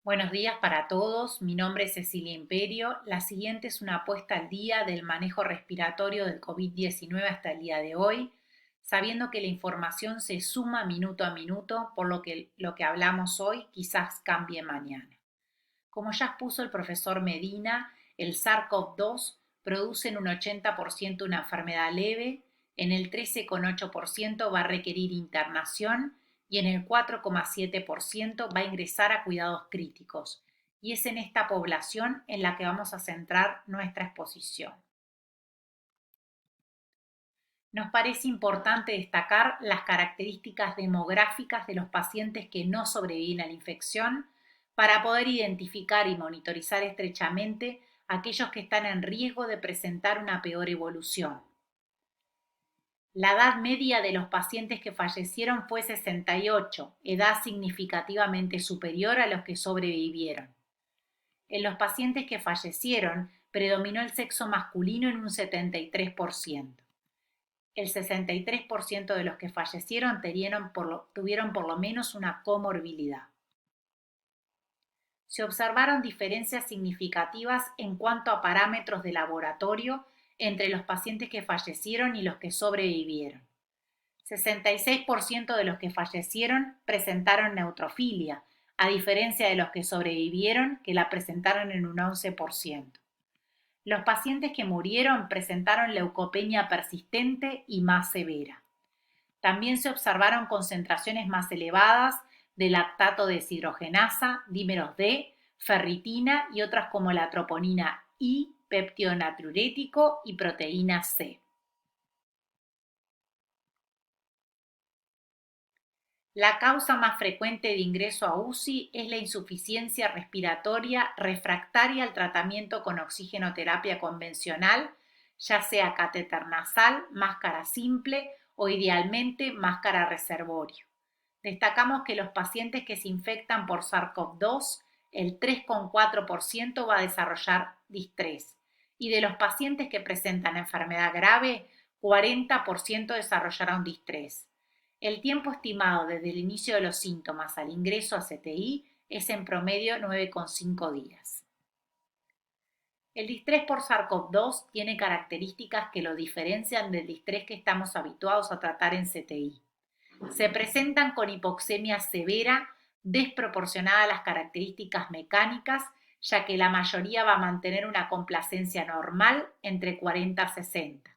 Buenos días para todos, mi nombre es Cecilia Imperio. La siguiente es una puesta al día del manejo respiratorio del COVID-19 hasta el día de hoy, sabiendo que la información se suma minuto a minuto, por lo que hablamos hoy quizás cambie mañana. Como ya expuso el profesor Medina, el SARS-CoV-2 produce en un 80% una enfermedad leve, en el 13,8% va a requerir internación y en el 4,7% va a ingresar a cuidados críticos. Y es en esta población en la que vamos a centrar nuestra exposición. Nos parece importante destacar las características demográficas de los pacientes que no sobreviven a la infección para poder identificar y monitorizar estrechamente a aquellos que están en riesgo de presentar una peor evolución. La edad media de los pacientes que fallecieron fue 68, edad significativamente superior a los que sobrevivieron. En los pacientes que fallecieron predominó el sexo masculino en un 73%. El 63% de los que fallecieron tuvieron por lo menos una comorbilidad. Se observaron diferencias significativas en cuanto a parámetros de laboratorio entre los pacientes que fallecieron y los que sobrevivieron. 66% de los que fallecieron presentaron neutrofilia, a diferencia de los que sobrevivieron, que la presentaron en un 11%. Los pacientes que murieron presentaron leucopenia persistente y más severa. También se observaron concentraciones más elevadas de lactato deshidrogenasa, dímeros D, ferritina y otras como la troponina I, péptido natriurético y proteína C. La causa más frecuente de ingreso a UCI es la insuficiencia respiratoria refractaria al tratamiento con oxigenoterapia convencional, ya sea catéter nasal, máscara simple o idealmente máscara reservorio. Destacamos que los pacientes que se infectan por SARS-CoV-2, el 3,4% va a desarrollar distrés y de los pacientes que presentan enfermedad grave, 40% desarrollará un distrés. El tiempo estimado desde el inicio de los síntomas al ingreso a CTI es en promedio 9,5 días. El distrés por SARS-CoV-2 tiene características que lo diferencian del distrés que estamos habituados a tratar en CTI. Se presentan con hipoxemia severa desproporcionada a las características mecánicas, ya que la mayoría va a mantener una complacencia normal entre 40 a 60.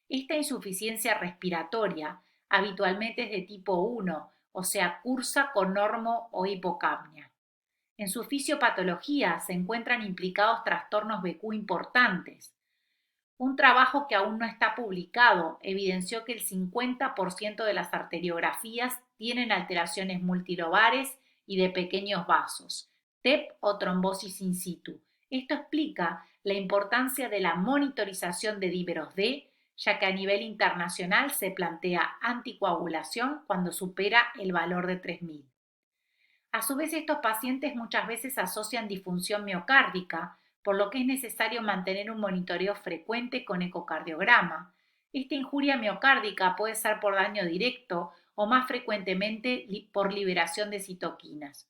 Esta insuficiencia respiratoria habitualmente es de tipo 1, o sea, cursa con normo o hipocapnia. En su fisiopatología se encuentran implicados trastornos BQ importantes. Un trabajo que aún no está publicado evidenció que el 50% de las arteriografías tienen alteraciones multilobares y de pequeños vasos, TEP o trombosis in situ. Esto explica la importancia de la monitorización de dímeros D, ya que a nivel internacional se plantea anticoagulación cuando supera el valor de 3000. A su vez, estos pacientes muchas veces asocian disfunción miocárdica, por lo que es necesario mantener un monitoreo frecuente con ecocardiograma. Esta injuria miocárdica puede ser por daño directo o más frecuentemente por liberación de citoquinas.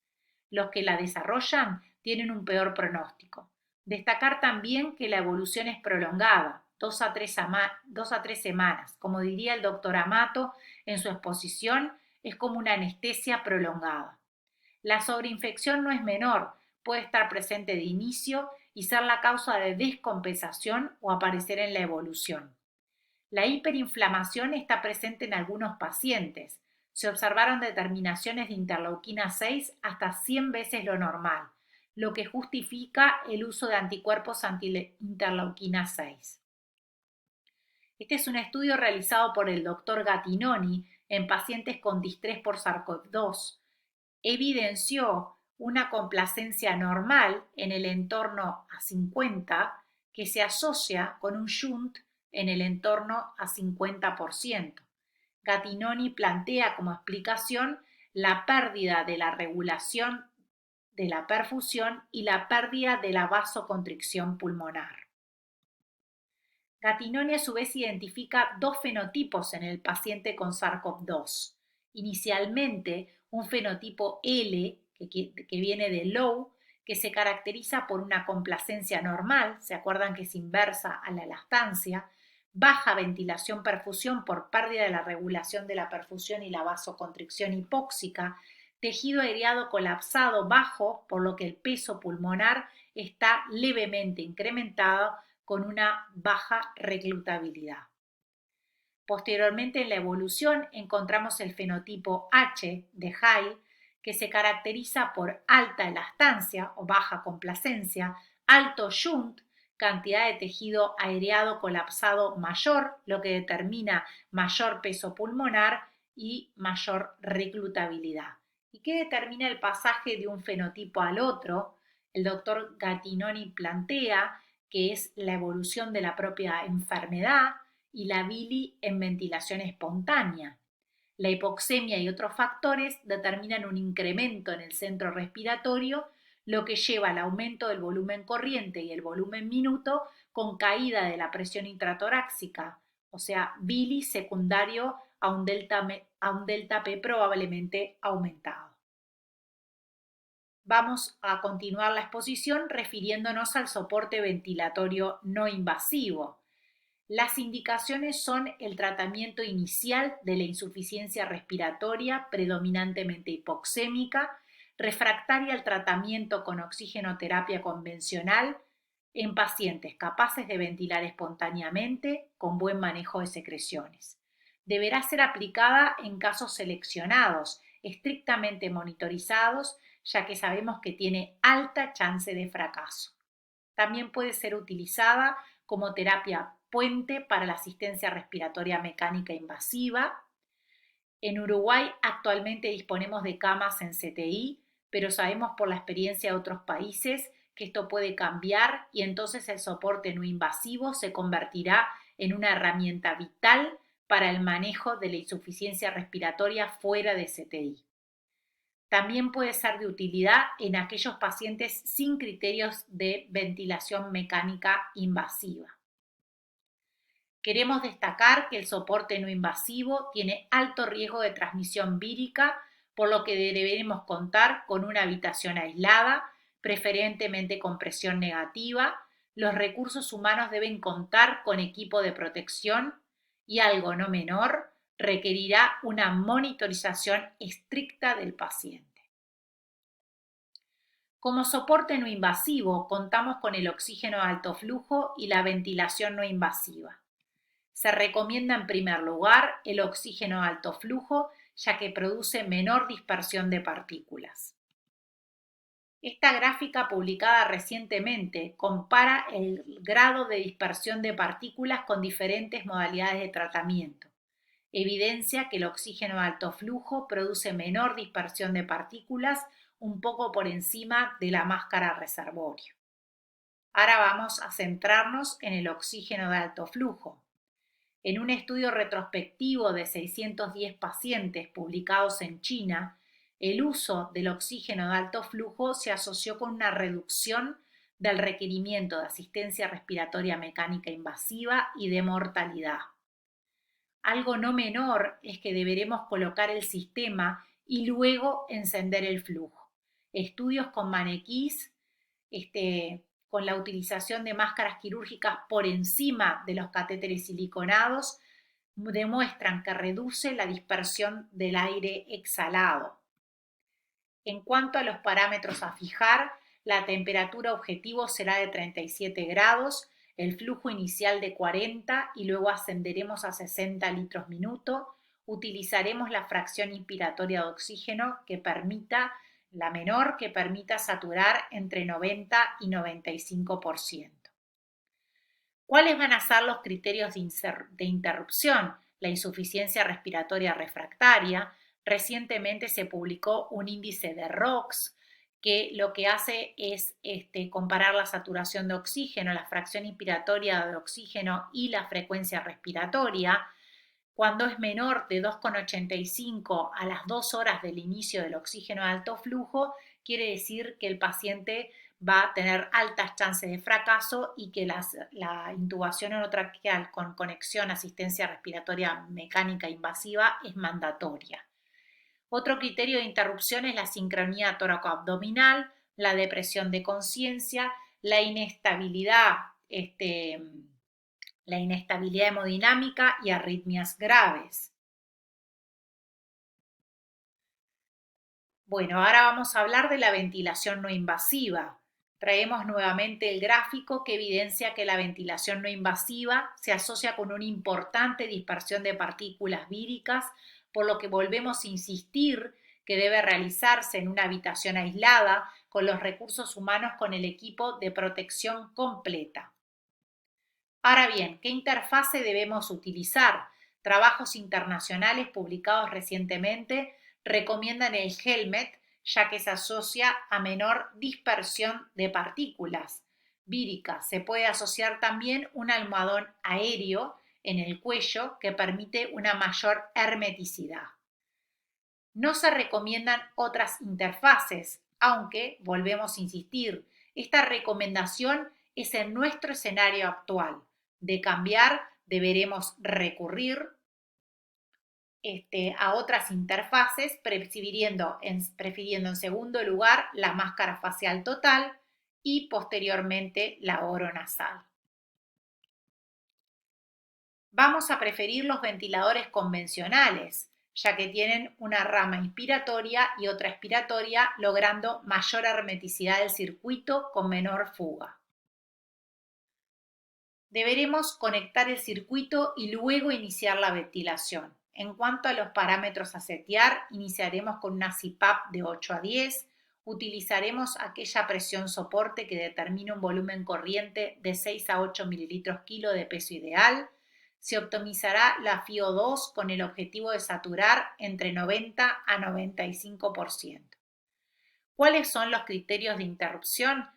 Los que la desarrollan tienen un peor pronóstico. Destacar también que la evolución es prolongada, 2 a 3 semanas. Como diría el doctor Amato en su exposición, es como una anestesia prolongada. La sobreinfección no es menor, puede estar presente de inicio y ser la causa de descompensación o aparecer en la evolución. La hiperinflamación está presente en algunos pacientes. Se observaron determinaciones de interleuquina 6 hasta 100 veces lo normal, lo que justifica el uso de anticuerpos anti-interleuquina 6. Este es un estudio realizado por el doctor Gattinoni en pacientes con distrés por SARS-CoV-2. Evidenció una complacencia normal en el entorno a 50 que se asocia con un shunt en el entorno a 50%. Gattinoni plantea como explicación la pérdida de la regulación de la perfusión y la pérdida de la vasoconstricción pulmonar. Gattinoni a su vez identifica dos fenotipos en el paciente con SARS-CoV-2. Inicialmente, un fenotipo L, que viene de low, que se caracteriza por una complacencia normal, se acuerdan que es inversa a la lactancia, baja ventilación-perfusión por pérdida de la regulación de la perfusión y la vasoconstricción hipóxica, tejido areado colapsado bajo, por lo que el peso pulmonar está levemente incrementado con una baja reclutabilidad. Posteriormente en la evolución encontramos el fenotipo H de High, que se caracteriza por alta elastancia o baja complacencia, alto shunt, cantidad de tejido areado colapsado mayor, lo que determina mayor peso pulmonar y mayor reclutabilidad. ¿Y qué determina el pasaje de un fenotipo al otro? El doctor Gattinoni plantea que es la evolución de la propia enfermedad y la bili en ventilación espontánea. La hipoxemia y otros factores determinan un incremento en el centro respiratorio, lo que lleva al aumento del volumen corriente y el volumen minuto con caída de la presión intratorácica, o sea, bili secundario a un delta P probablemente aumentado. Vamos a continuar la exposición refiriéndonos al soporte ventilatorio no invasivo. Las indicaciones son el tratamiento inicial de la insuficiencia respiratoria predominantemente hipoxémica, refractaria al tratamiento con oxigenoterapia convencional en pacientes capaces de ventilar espontáneamente con buen manejo de secreciones. Deberá ser aplicada en casos seleccionados, estrictamente monitorizados, ya que sabemos que tiene alta chance de fracaso. También puede ser utilizada como terapia puente para la asistencia respiratoria mecánica invasiva. En Uruguay actualmente disponemos de camas en CTI, pero sabemos por la experiencia de otros países que esto puede cambiar y entonces el soporte no invasivo se convertirá en una herramienta vital para el manejo de la insuficiencia respiratoria fuera de CTI. También puede ser de utilidad en aquellos pacientes sin criterios de ventilación mecánica invasiva. Queremos destacar que el soporte no invasivo tiene alto riesgo de transmisión vírica, por lo que deberemos contar con una habitación aislada, preferentemente con presión negativa. Los recursos humanos deben contar con equipo de protección y, algo no menor, requerirá una monitorización estricta del paciente. Como soporte no invasivo, contamos con el oxígeno de alto flujo y la ventilación no invasiva. Se recomienda en primer lugar el oxígeno de alto flujo, ya que produce menor dispersión de partículas. Esta gráfica publicada recientemente compara el grado de dispersión de partículas con diferentes modalidades de tratamiento. Evidencia que el oxígeno de alto flujo produce menor dispersión de partículas un poco por encima de la máscara reservorio. Ahora vamos a centrarnos en el oxígeno de alto flujo. En un estudio retrospectivo de 610 pacientes publicados en China, el uso del oxígeno de alto flujo se asoció con una reducción del requerimiento de asistencia respiratoria mecánica invasiva y de mortalidad. Algo no menor es que deberemos colocar el sistema y luego encender el flujo. Estudios con maniquís, con la utilización de máscaras quirúrgicas por encima de los catéteres siliconados, demuestran que reduce la dispersión del aire exhalado. En cuanto a los parámetros a fijar, la temperatura objetivo será de 37 grados, el flujo inicial de 40 y luego ascenderemos a 60 litros minuto. Utilizaremos la fracción inspiratoria de oxígeno la menor que permita saturar entre 90 y 95%. ¿Cuáles van a ser los criterios de interrupción? La insuficiencia respiratoria refractaria. Recientemente se publicó un índice de ROX que lo que hace es comparar la saturación de oxígeno, la fracción inspiratoria de oxígeno y la frecuencia respiratoria. Cuando es menor de 2,85 a las 2 horas del inicio del oxígeno de alto flujo, quiere decir que el paciente va a tener altas chances de fracaso y que la intubación orotraqueal con conexión a asistencia respiratoria mecánica invasiva es mandatoria. Otro criterio de interrupción es la sincronía tóraco-abdominal, la depresión de conciencia, la inestabilidad, la inestabilidad hemodinámica y arritmias graves. Bueno, ahora vamos a hablar de la ventilación no invasiva. Traemos nuevamente el gráfico que evidencia que la ventilación no invasiva se asocia con una importante dispersión de partículas víricas, por lo que volvemos a insistir que debe realizarse en una habitación aislada con los recursos humanos con el equipo de protección completa. Ahora bien, ¿qué interfase debemos utilizar? Trabajos internacionales publicados recientemente recomiendan el helmet, ya que se asocia a menor dispersión de partículas víricas. Se puede asociar también un almohadón aéreo en el cuello que permite una mayor hermeticidad. No se recomiendan otras interfaces, aunque, volvemos a insistir, esta recomendación es en nuestro escenario actual. De cambiar, deberemos recurrir a otras interfaces, prefiriendo en segundo lugar la máscara facial total y posteriormente la oronasal. Vamos a preferir los ventiladores convencionales, ya que tienen una rama inspiratoria y otra expiratoria, logrando mayor hermeticidad del circuito con menor fuga. Deberemos conectar el circuito y luego iniciar la ventilación. En cuanto a los parámetros a setear, iniciaremos con una CPAP de 8 a 10. Utilizaremos aquella presión soporte que determina un volumen corriente de 6 a 8 mililitros kilo de peso ideal. Se optimizará la FiO2 con el objetivo de saturar entre 90 a 95%. ¿Cuáles son los criterios de interrupción?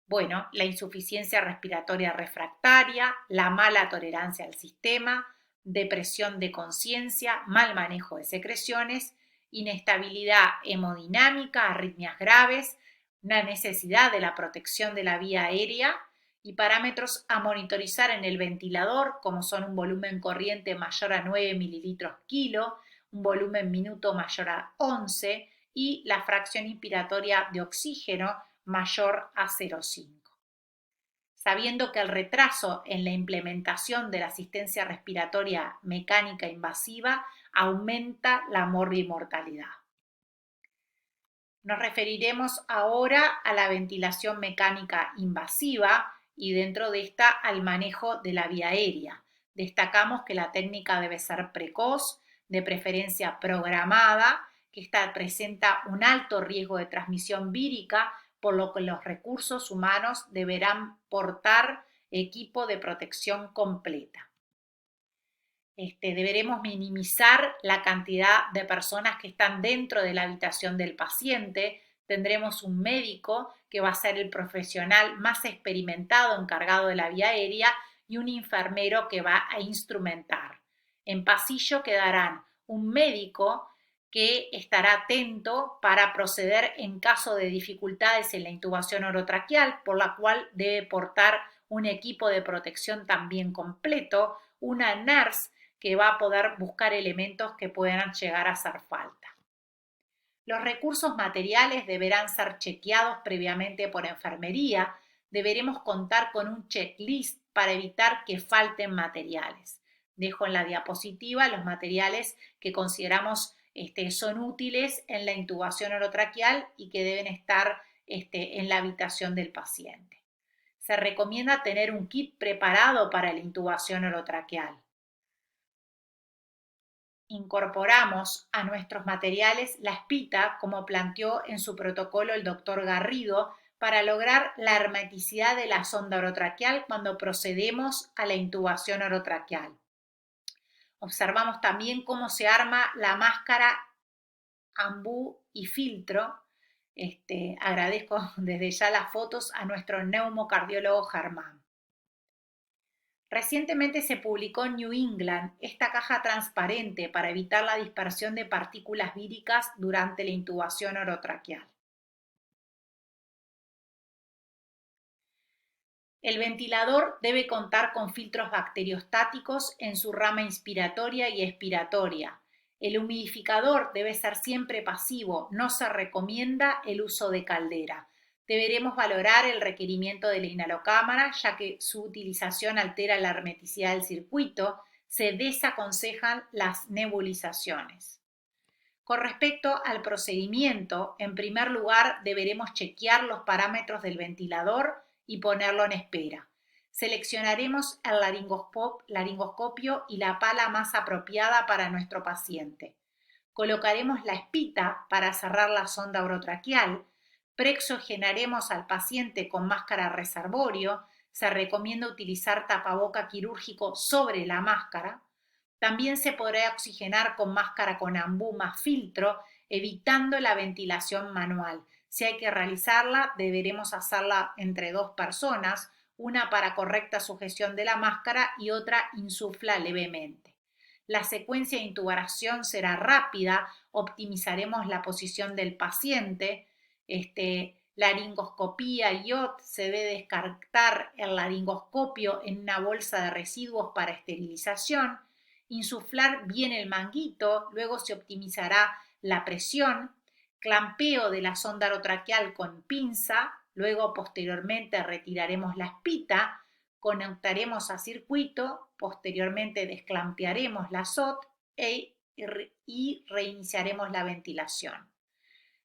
Bueno, la insuficiencia respiratoria refractaria, la mala tolerancia al sistema, depresión de conciencia, mal manejo de secreciones, inestabilidad hemodinámica, arritmias graves, una necesidad de la protección de la vía aérea y parámetros a monitorizar en el ventilador, como son un volumen corriente mayor a 9 mililitros kilo, un volumen minuto mayor a 11 y la fracción inspiratoria de oxígeno mayor a 0,5. Sabiendo que el retraso en la implementación de la asistencia respiratoria mecánica invasiva aumenta la morbimortalidad. Nos referiremos ahora a la ventilación mecánica invasiva y dentro de esta al manejo de la vía aérea. Destacamos que la técnica debe ser precoz, de preferencia programada, que esta presenta un alto riesgo de transmisión vírica, por lo que los recursos humanos deberán portar equipo de protección completa. Deberemos minimizar la cantidad de personas que están dentro de la habitación del paciente. Tendremos un médico que va a ser el profesional más experimentado encargado de la vía aérea y un enfermero que va a instrumentar. En pasillo quedarán un médico que estará atento para proceder en caso de dificultades en la intubación orotraqueal, por la cual debe portar un equipo de protección también completo, una nurse que va a poder buscar elementos que puedan llegar a hacer falta. Los recursos materiales deberán ser chequeados previamente por enfermería. Deberemos contar con un checklist para evitar que falten materiales. Dejo en la diapositiva los materiales que consideramos son útiles en la intubación orotraqueal y que deben estar en la habitación del paciente. Se recomienda tener un kit preparado para la intubación orotraqueal. Incorporamos a nuestros materiales la espita, como planteó en su protocolo el doctor Garrido, para lograr la hermeticidad de la sonda orotraqueal cuando procedemos a la intubación orotraqueal. Observamos también cómo se arma la máscara ambú y filtro. Agradezco desde ya las fotos a nuestro neumocardiólogo Germán. Recientemente se publicó en New England esta caja transparente para evitar la dispersión de partículas víricas durante la intubación orotraqueal. El ventilador debe contar con filtros bacteriostáticos en su rama inspiratoria y expiratoria. El humidificador debe ser siempre pasivo, no se recomienda el uso de caldera. Deberemos valorar el requerimiento de la inhalocámara, ya que su utilización altera la hermeticidad del circuito. Se desaconsejan las nebulizaciones. Con respecto al procedimiento, en primer lugar deberemos chequear los parámetros del ventilador y ponerlo en espera. Seleccionaremos el laringoscopio y la pala más apropiada para nuestro paciente. Colocaremos la espita para cerrar la sonda orotraqueal. Preoxigenaremos al paciente con máscara reservorio. Se recomienda utilizar tapaboca quirúrgico sobre la máscara. También se podrá oxigenar con máscara con ambú más filtro, evitando la ventilación manual. Si hay que realizarla, deberemos hacerla entre 2 personas, una para correcta sujeción de la máscara y otra insufla levemente. La secuencia de intubación será rápida, optimizaremos la posición del paciente, laringoscopía y OT, se debe descartar el laringoscopio en una bolsa de residuos para esterilización, insuflar bien el manguito, luego se optimizará la presión, clampeo de la sonda orotraqueal con pinza, luego posteriormente retiraremos la espita, conectaremos a circuito, posteriormente desclampearemos la SOT y reiniciaremos la ventilación.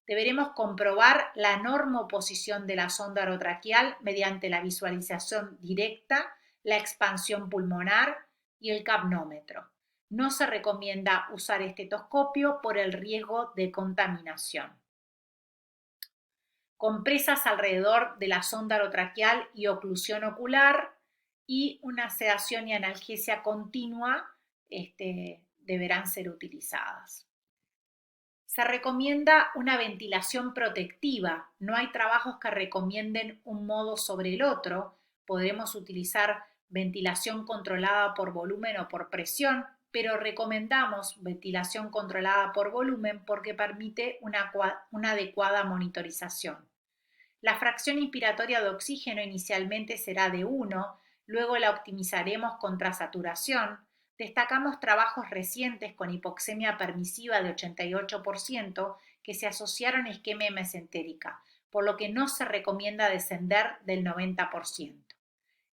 Deberemos comprobar la normoposición de la sonda orotraqueal mediante la visualización directa, la expansión pulmonar y el capnómetro. No se recomienda usar estetoscopio por el riesgo de contaminación. Compresas alrededor de la sonda orotraqueal y oclusión ocular y una sedación y analgesia continua deberán ser utilizadas. Se recomienda una ventilación protectiva. No hay trabajos que recomienden un modo sobre el otro. Podremos utilizar ventilación controlada por volumen o por presión, pero recomendamos ventilación controlada por volumen porque permite una adecuada monitorización. La fracción inspiratoria de oxígeno inicialmente será de 1, luego la optimizaremos contra saturación. Destacamos trabajos recientes con hipoxemia permisiva de 88% que se asociaron a isquemia mesentérica, por lo que no se recomienda descender del 90%.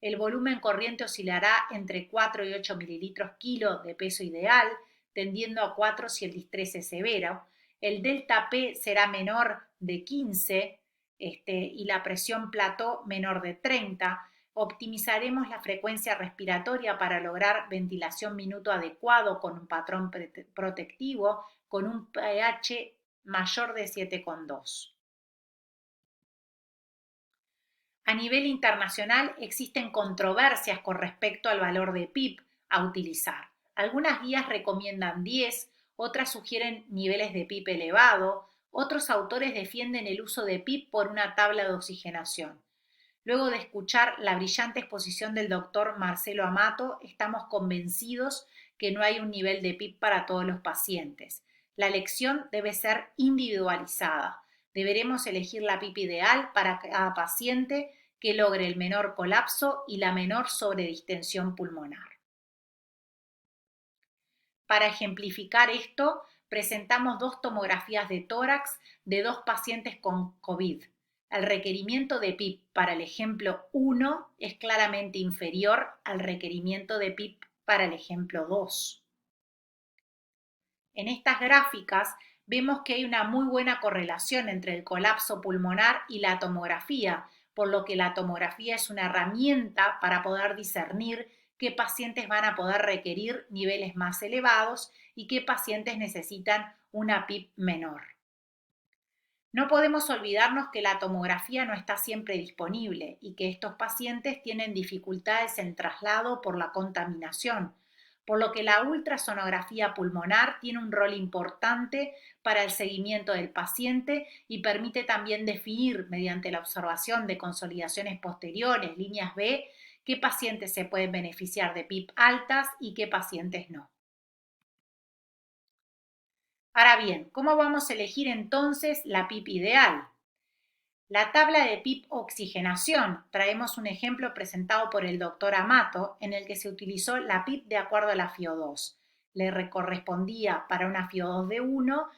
El volumen corriente oscilará entre 4 y 8 mililitros kilo de peso ideal, tendiendo a 4 si el distrés es severo. El delta P será menor de 15 y la presión plató menor de 30. Optimizaremos la frecuencia respiratoria para lograr ventilación minuto adecuado con un patrón protectivo con un pH mayor de 7,2. A nivel internacional existen controversias con respecto al valor de PIP a utilizar. Algunas guías recomiendan 10, otras sugieren niveles de PIP elevado, otros autores defienden el uso de PIP por una tabla de oxigenación. Luego de escuchar la brillante exposición del doctor Marcelo Amato, estamos convencidos que no hay un nivel de PIP para todos los pacientes. La elección debe ser individualizada. Deberemos elegir la PIP ideal para cada paciente que logre el menor colapso y la menor sobredistensión pulmonar. Para ejemplificar esto, presentamos 2 tomografías de tórax de 2 pacientes con COVID. El requerimiento de PIP para el ejemplo 1 es claramente inferior al requerimiento de PIP para el ejemplo 2. En estas gráficas vemos que hay una muy buena correlación entre el colapso pulmonar y la tomografía, por lo que la tomografía es una herramienta para poder discernir qué pacientes van a poder requerir niveles más elevados y qué pacientes necesitan una PIP menor. No podemos olvidarnos que la tomografía no está siempre disponible y que estos pacientes tienen dificultades en traslado por la contaminación, por lo que la ultrasonografía pulmonar tiene un rol importante para el seguimiento del paciente y permite también definir mediante la observación de consolidaciones posteriores, líneas B, qué pacientes se pueden beneficiar de PIP altas y qué pacientes no. Ahora bien, ¿cómo vamos a elegir entonces la PIP ideal? La tabla de PIP oxigenación. Traemos un ejemplo presentado por el doctor Amato en el que se utilizó la PIP de acuerdo a la FiO2. Le correspondía para una FiO2 de 1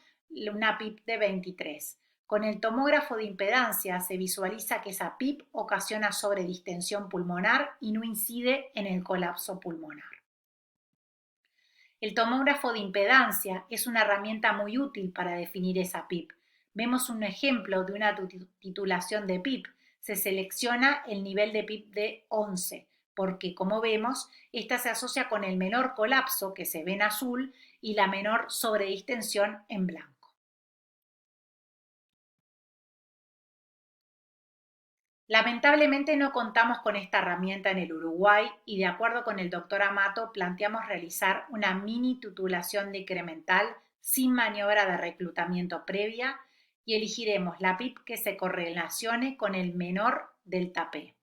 una PIP de 23. Con el tomógrafo de impedancia se visualiza que esa PIP ocasiona sobredistensión pulmonar y no incide en el colapso pulmonar. El tomógrafo de impedancia es una herramienta muy útil para definir esa PIP. Vemos un ejemplo de una titulación de PIP. Se selecciona el nivel de PIP de 11, porque como vemos, esta se asocia con el menor colapso, que se ve en azul, y la menor sobredistensión en blanco. Lamentablemente no contamos con esta herramienta en el Uruguay y de acuerdo con el doctor Amato planteamos realizar una mini titulación decremental sin maniobra de reclutamiento previa y elegiremos la PIP que se correlacione con el menor delta P.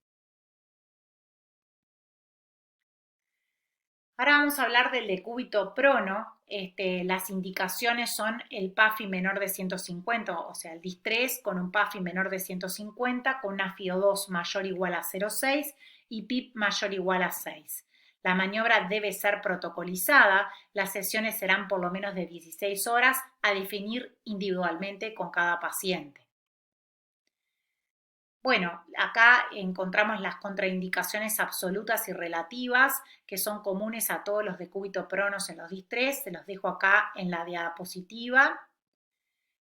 Ahora vamos a hablar del decúbito prono. Las indicaciones son el PAFI menor de 150, o sea, el DIS-3 con un PAFI menor de 150, con una FiO2 mayor o igual a 0,6 y PIP mayor o igual a 6. La maniobra debe ser protocolizada, las sesiones serán por lo menos de 16 horas a definir individualmente con cada paciente. Bueno, acá encontramos las contraindicaciones absolutas y relativas que son comunes a todos los decúbito pronos en los DIS-3, se los dejo acá en la diapositiva.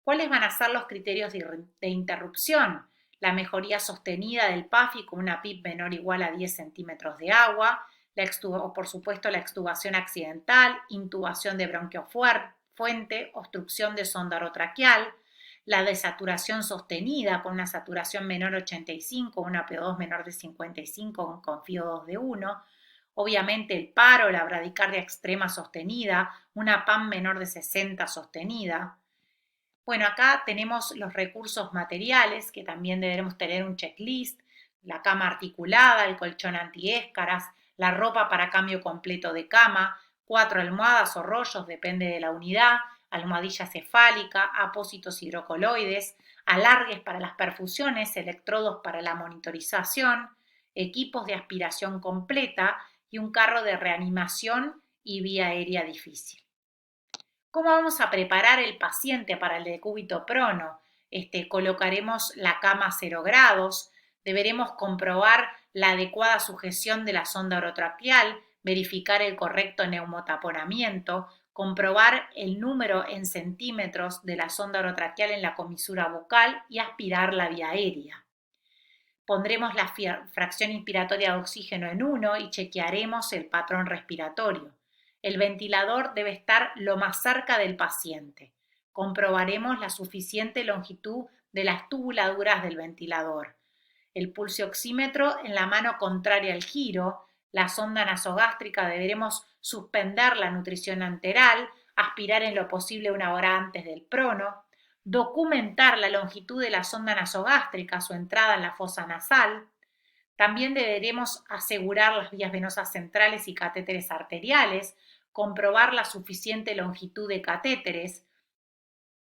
¿Cuáles van a ser los criterios de interrupción? La mejoría sostenida del PAFI con una PIP menor o igual a 10 centímetros de agua, por supuesto la extubación accidental, intubación de bronquiofuente, obstrucción de sonda orotraqueal, la desaturación sostenida con una saturación menor a 85, una PO2 menor de 55 con FiO2 de 1, obviamente el paro, la bradicardia extrema sostenida, una PAM menor de 60 sostenida. Bueno, acá tenemos los recursos materiales, que también deberemos tener un checklist, la cama articulada, el colchón antiéscaras, la ropa para cambio completo de cama, 4 almohadas o rollos, depende de la unidad, almohadilla cefálica, apósitos hidrocoloides, alargues para las perfusiones, electrodos para la monitorización, equipos de aspiración completa y un carro de reanimación y vía aérea difícil. ¿Cómo vamos a preparar el paciente para el decúbito prono? Colocaremos la cama a 0 grados, deberemos comprobar la adecuada sujeción de la sonda orotraqueal, verificar el correcto neumotaponamiento, comprobar el número en centímetros de la sonda orotraqueal en la comisura bucal y aspirar la vía aérea. Pondremos la fracción inspiratoria de oxígeno en 1 y chequearemos el patrón respiratorio. El ventilador debe estar lo más cerca del paciente. Comprobaremos la suficiente longitud de las tubuladuras del ventilador. El pulso oxímetro en la mano contraria al giro. La sonda nasogástrica deberemos suspender la nutrición enteral, aspirar en lo posible 1 hora antes del prono. Documentar la longitud de la sonda nasogástrica, su entrada en la fosa nasal. También deberemos asegurar las vías venosas centrales y catéteres arteriales, comprobar la suficiente longitud de catéteres,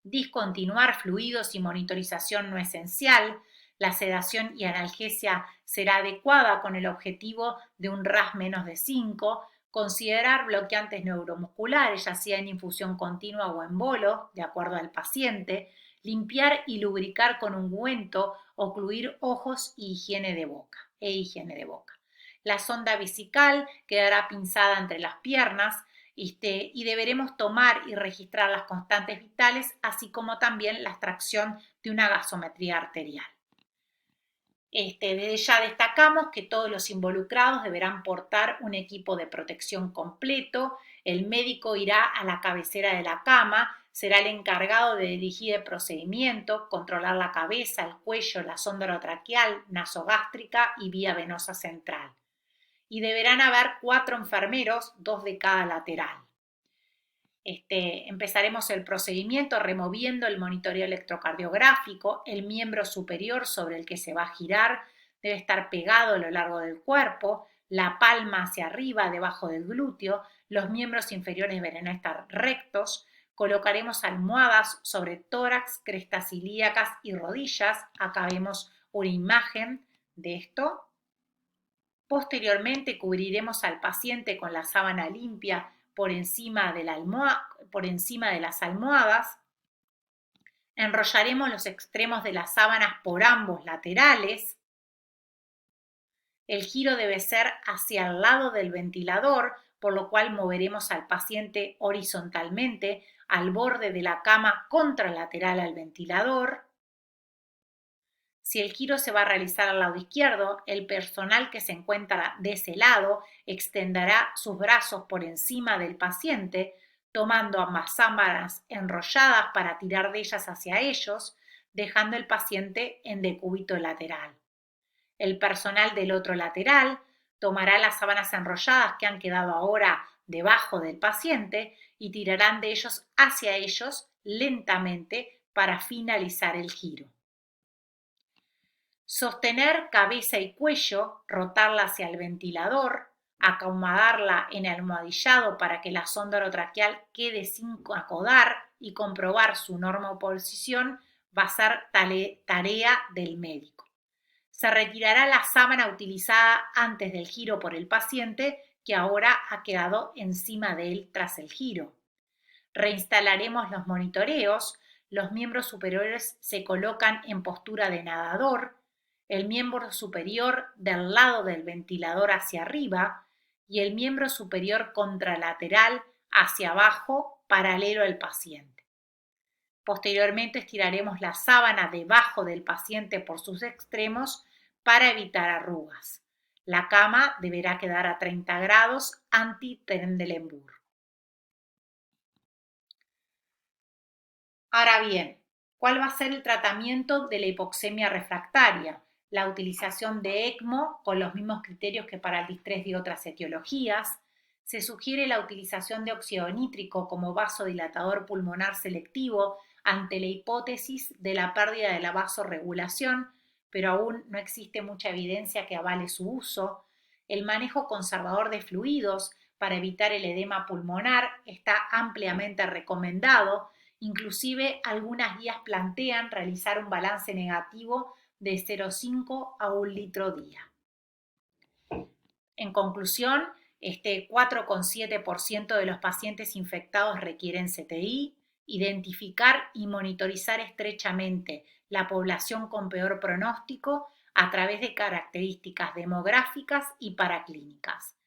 discontinuar fluidos y monitorización no esencial. La sedación y analgesia será adecuada con el objetivo de un RAS menos de 5, considerar bloqueantes neuromusculares, ya sea en infusión continua o en bolo, de acuerdo al paciente, limpiar y lubricar con ungüento, ocluir ojos y higiene de boca. La sonda vesical quedará pinzada entre las piernas y deberemos tomar y registrar las constantes vitales, así como también la extracción de una gasometría arterial. Desde ya destacamos que todos los involucrados deberán portar un equipo de protección completo, el médico irá a la cabecera de la cama, será el encargado de dirigir el procedimiento, controlar la cabeza, el cuello, la sonda orotraqueal, nasogástrica y vía venosa central. Y deberán haber 4 enfermeros, 2 de cada lateral. Empezaremos el procedimiento removiendo el monitoreo electrocardiográfico, el miembro superior sobre el que se va a girar debe estar pegado a lo largo del cuerpo, la palma hacia arriba debajo del glúteo, los miembros inferiores deberán estar rectos, colocaremos almohadas sobre tórax, crestas ilíacas y rodillas, acá vemos una imagen de esto. Posteriormente cubriremos al paciente con la sábana limpia por encima de las almohadas. Enrollaremos los extremos de las sábanas por ambos laterales. El giro debe ser hacia el lado del ventilador, por lo cual moveremos al paciente horizontalmente al borde de la cama contralateral al ventilador. Si el giro se va a realizar al lado izquierdo, el personal que se encuentra de ese lado extenderá sus brazos por encima del paciente, tomando ambas sábanas enrolladas para tirar de ellas hacia ellos, dejando el paciente en decúbito lateral. El personal del otro lateral tomará las sábanas enrolladas que han quedado ahora debajo del paciente y tirarán de ellos hacia ellos lentamente para finalizar el giro. Sostener cabeza y cuello, rotarla hacia el ventilador, acomodarla en el almohadillado para que la sonda orotraqueal quede sin acodar y comprobar su normoposición va a ser tarea del médico. Se retirará la sábana utilizada antes del giro por el paciente que ahora ha quedado encima de él tras el giro. Reinstalaremos los monitoreos, los miembros superiores se colocan en postura de nadador, el miembro superior del lado del ventilador hacia arriba y el miembro superior contralateral hacia abajo, paralelo al paciente. Posteriormente estiraremos la sábana debajo del paciente por sus extremos para evitar arrugas. La cama deberá quedar a 30 grados anti-Trendelenburg. Ahora bien, ¿cuál va a ser el tratamiento de la hipoxemia refractaria? La utilización de ECMO con los mismos criterios que para el distrés de otras etiologías. Se sugiere la utilización de óxido nítrico como vasodilatador pulmonar selectivo ante la hipótesis de la pérdida de la vasorregulación, pero aún no existe mucha evidencia que avale su uso. El manejo conservador de fluidos para evitar el edema pulmonar está ampliamente recomendado. Inclusive algunas guías plantean realizar un balance negativo de 0,5 a 1 litro día. En conclusión, 4,7% de los pacientes infectados requieren CTI. Identificar y monitorizar estrechamente la población con peor pronóstico a través de características demográficas y paraclínicas.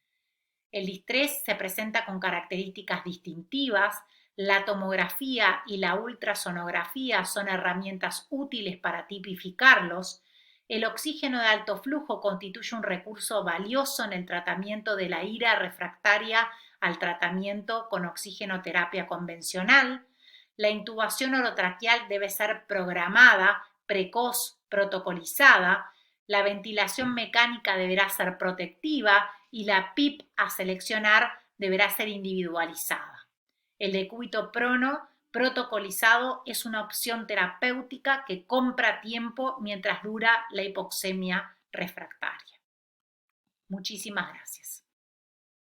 El distrés se presenta con características distintivas. La tomografía y la ultrasonografía son herramientas útiles para tipificarlos. El oxígeno de alto flujo constituye un recurso valioso en el tratamiento de la ira refractaria al tratamiento con oxigenoterapia convencional. La intubación orotraqueal debe ser programada, precoz, protocolizada. La ventilación mecánica deberá ser protectiva y la PIP a seleccionar deberá ser individualizada. El decúbito prono protocolizado es una opción terapéutica que compra tiempo mientras dura la hipoxemia refractaria. Muchísimas gracias.